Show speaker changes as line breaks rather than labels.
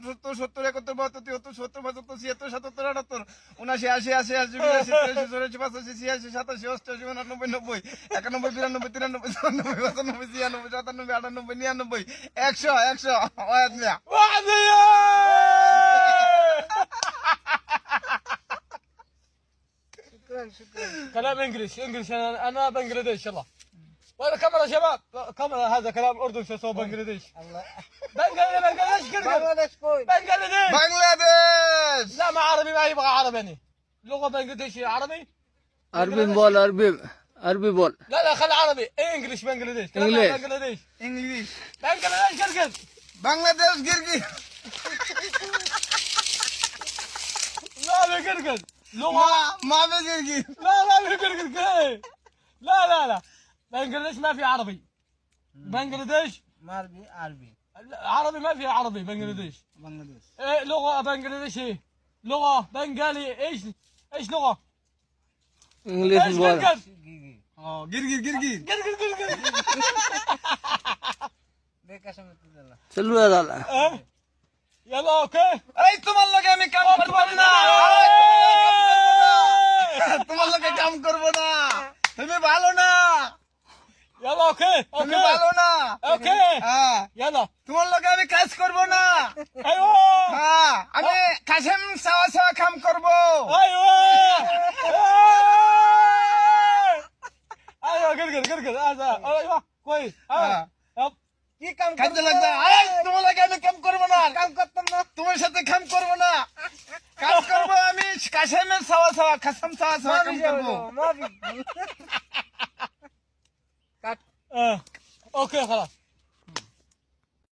69 70 71 72 73 74 75 76 77 78 79 80 80 82 83 84 85 86 87 88 89 90 91 92 93 94 95 96 97 97 98 99 100 100 ওয়াদ মিয়া
وعدي
شكرا شكرا.
كلام انجلش انا بنجلاديش يلا وين كاميرا شباب كاميرا هذا كلام اردن سوى بنجلاديش
الله.
بنجلاديش كركر
بنغلاديش كوين.
بنجلاديش
Bangladesh
لا ما عربي ما يبغى عربي يعني لغه بنجلاديشي عربي
عربي بول عربي بول
لا لا خلي عربي انجلش بنجلاديش كلام
إنجليش.
بنجلاديش
English
بنجلاديش كركر
Bangladesh গিরগির
لا بكركر لغه
মা গিরগির
لا بكركر لا لا لا بنجلاديش ما في عربي بنجلاديش
عربي عربي.
عربي ما في عربي بنجلاديش
بنغلاديش.
ايه لغة بنجلاديشي لغة بنغالي ايش لغة؟
انجلش
ايش
بول
قرقر؟
গিগি।
গিরগির গিরগির
قرقر
দেখা সময় দিলা।
चलू है दादा
اه يلا اوكي
এই তোমার লগে আমি কাম করব না তোমার লগে কাম করব না তুমি ভালো না
يلا اوكي
তুমি
اوكي
ভালো না
اوكي
হ্যাঁ
يلا
তোমার লগে আমি কাজ করব না
ايوه
হ্যাঁ আমি কাশেম সাওয়া সাওয়া কাম করব
ايوه ايوه قرقر هذا ايوه كويس
হ্যাঁ
يب
কি কাম
কাজে লাগবে এই তোমার লগে আমি কাম করব না
কাম করতাম না।
তোমার সাথে কাম করব না কাম করব আমি কাশেমের সাওয়া সাওয়া কাসম সাওয়া সাওয়া কাম করব
মাবি।
اوكي خلاص